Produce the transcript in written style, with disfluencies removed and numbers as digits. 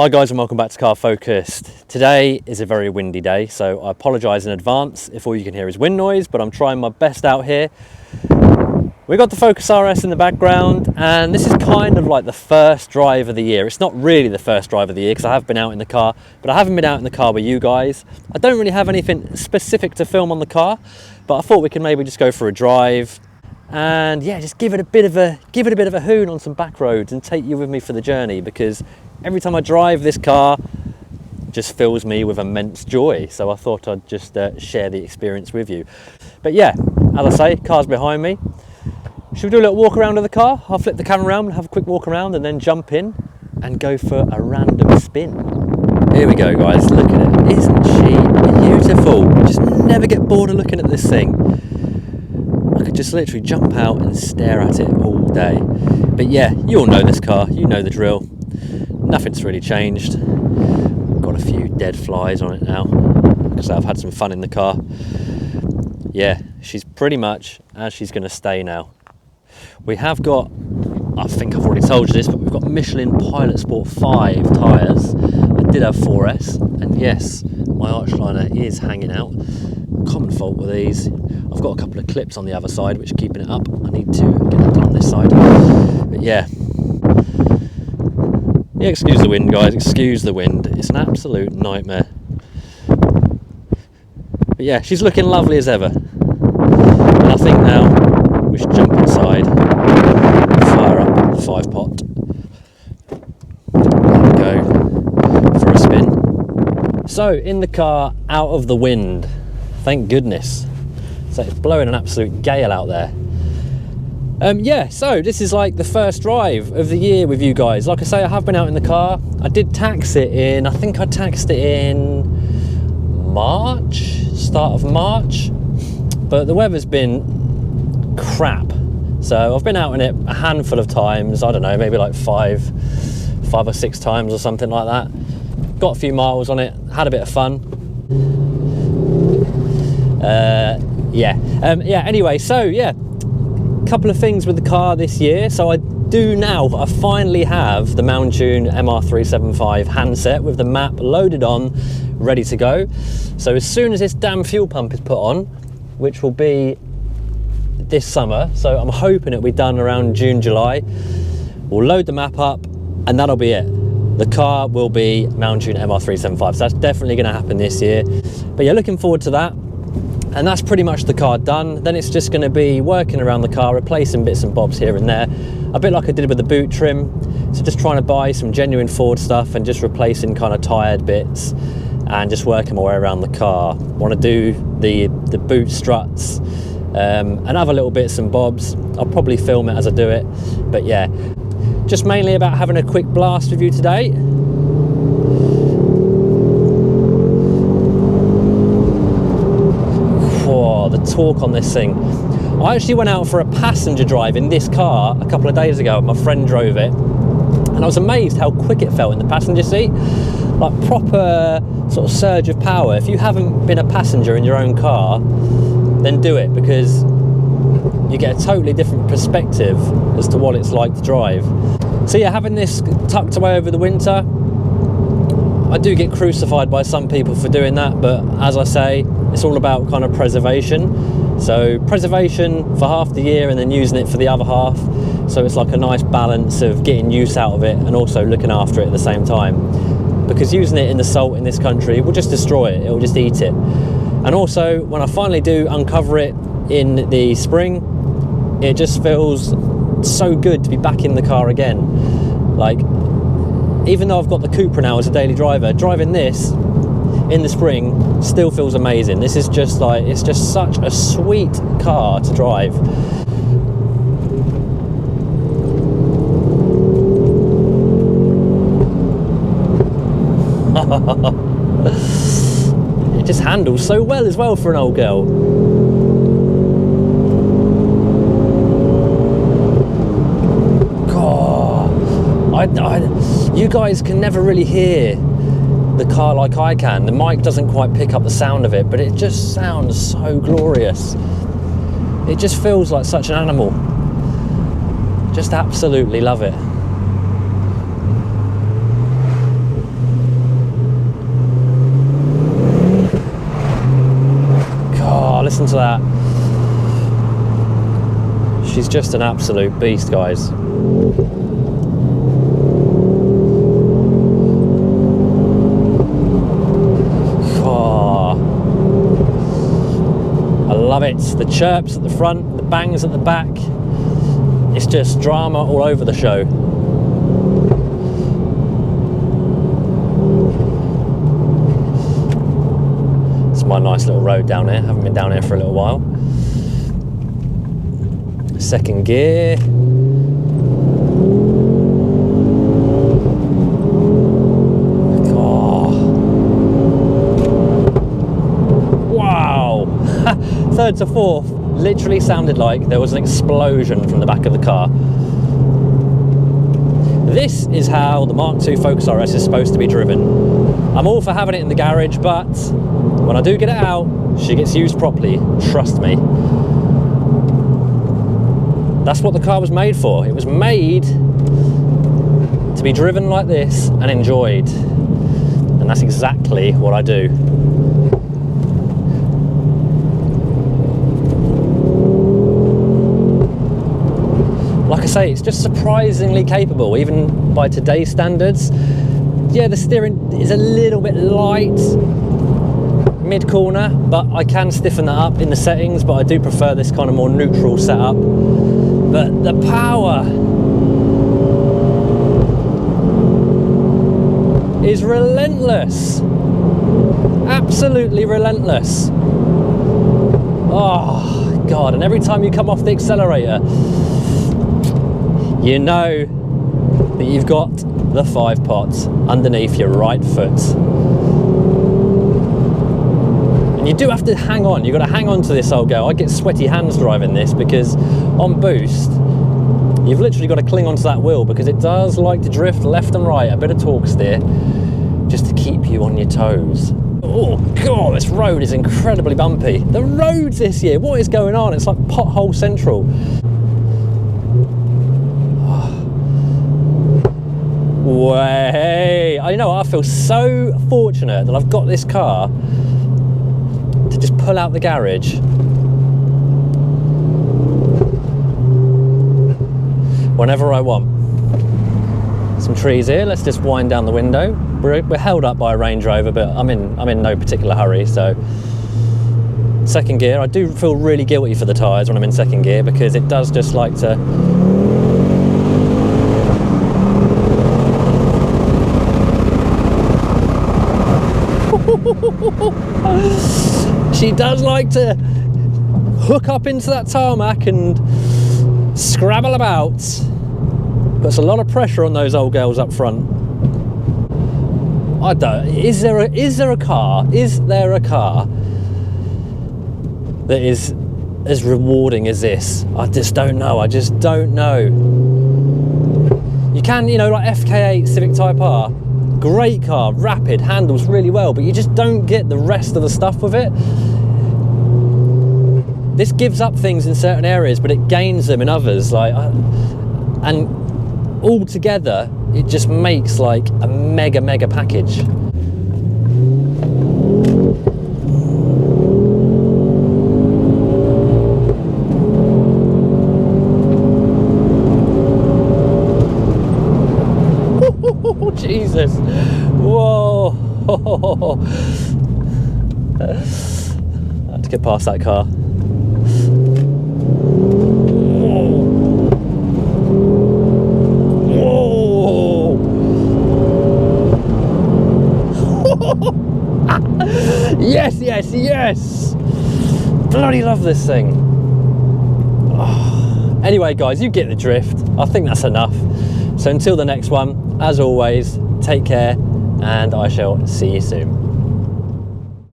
Hi guys and welcome back to Car Focused. Today is a very windy day, so I apologise in advance if all you can hear is wind noise, but I'm trying my best out here. We've got the Focus RS in the background, and this is kind of like the first drive of the year. It's not really the first drive of the year because I have been out in the car, but I haven't been out in the car with you guys. I don't really have anything specific to film on the car, but I thought we could maybe just go for a drive and yeah, just give it a bit of a hoon on some back roads and take you with me for the journey, because every time I drive this car it just fills me with immense joy. So I thought I'd just share the experience with you. But yeah, as I say, car's behind me. Should we do a little walk around of the car? I'll flip the camera around and have a quick walk around and then jump in and go for a random spin. Here we go guys, look at it. Isn't she beautiful? Just never get bored of looking at this thing. I could just literally jump out and stare at it all day. But yeah, you all know this car, you know the drill. Nothing's really changed. Got a few dead flies on it now because I've had some fun in the car. Yeah, she's pretty much as she's going to stay now. We have got, I think I've already told you this, but we've got Michelin Pilot Sport 5 tyres. I did have 4S, and yes, my arch liner is hanging out. Common fault with these. I've got a couple of clips on the other side which are keeping it up. I need to get that done on this side. But yeah, excuse the wind guys, excuse the wind. It's an absolute nightmare. But yeah, she's looking lovely as ever. And I think now we should jump inside, fire up the 5-pot, and go for a spin. So in the car, out of the wind, thank goodness. So it's blowing an absolute gale out there. Yeah, so this is like the first drive of the year with you guys. Like I say, I have been out in the car. I did tax it in, I think I taxed it in March, start of March, but the weather's been crap. So I've been out in it a handful of times, I don't know, maybe like five or six times or something like that. Got a few miles on it, had a bit of fun. Anyway, so yeah, couple of things with the car this year. So I finally have the Mountune MR375 handset with the map loaded on, ready to go. So as soon as this damn fuel pump is put on, which will be this summer, so I'm hoping it'll be done around June, July, we'll load the map up and that'll be it. The car will be Mountune MR375, so that's definitely going to happen this year. But yeah, looking forward to that. And that's pretty much the car done. Then it's just going to be working around the car, replacing bits and bobs here and there, a bit like I did with the boot trim. So just trying to buy some genuine Ford stuff and just replacing kind of tired bits and just working my way around the car. Want to do the boot struts and other little bits and bobs. I'll probably film it as I do it, but yeah, just mainly about having a quick blast with you today. The torque on this thing. I actually went out for a passenger drive in this car a couple of days ago. My friend drove it and I was amazed how quick it felt in the passenger seat. Like proper sort of surge of power. If you haven't been a passenger in your own car, then do it, because you get a totally different perspective as to what it's like to drive. So yeah, having this tucked away over the winter, I do get crucified by some people for doing that, but as I say, it's all about kind of preservation. So preservation for half the year and then using it for the other half. So it's like a nice balance of getting use out of it and also looking after it at the same time. Because using it in the salt in this country will just destroy it, it will just eat it. And also, when I finally do uncover it in the spring, it just feels so good to be back in the car again. Like, even though I've got the Cupra now as a daily driver, driving this in the spring still feels amazing. This is just like, it's just such a sweet car to drive. It just handles so well as well for an old girl. God, you guys can never really hear the car like I can. The mic doesn't quite pick up the sound of it, but it just sounds so glorious. It just feels like such an animal. Just absolutely love it. listen to that. She's just an absolute beast, guys. Oh, I love it. The chirps at the front, the bangs at the back. It's just drama all over the show. It's my nice little road down here. Haven't been down here for a little while. Second gear. Oh. Wow. Third to fourth literally sounded like there was an explosion from the back of the car. This is how the Mark II Focus RS is supposed to be driven. I'm all for having it in the garage, but when I do get it out, she gets used properly, trust me. That's what the car was made for. It was made to be driven like this and enjoyed. And that's exactly what I do. Like I say, it's just surprisingly capable, even by today's standards. Yeah, the steering is a little bit light mid-corner, but I can stiffen that up in the settings, but I do prefer this kind of more neutral setup. But the power is relentless. Absolutely relentless. Oh, God. And every time you come off the accelerator, you know that you've got the 5 pots underneath your right foot. And you do have to hang on. You've got to hang on to this old girl. I get sweaty hands driving this because on boost, you've literally got to cling onto that wheel because it does like to drift left and right, a bit of torque steer, just to keep you on your toes. Oh God, this road is incredibly bumpy. The roads this year, what is going on? It's like pothole central. Way, I know, I feel so fortunate that I've got this car to just pull out the garage whenever I want. Some trees here, let's just wind down the window. We're held up by a Range Rover, but I'm in no particular hurry. So second gear, I do feel really guilty for the tyres when I'm in second gear because it does just like to she does like to hook up into that tarmac and scrabble about. Puts a lot of pressure on those old girls up front. I don't. Is there a car that is as rewarding as this? I just don't know. I just don't know. You can, you know, like FK8 Civic Type R. Great car, rapid, handles really well, but you just don't get the rest of the stuff with it. This gives up things in certain areas, but it gains them in others. And all together, it just makes like a mega package. Jesus, whoa. I had to get past that car. Whoa. Yes, yes, yes. Bloody love this thing. Oh. Anyway, guys, you get the drift. I think that's enough. So until the next one, as always, take care, and I shall see you soon.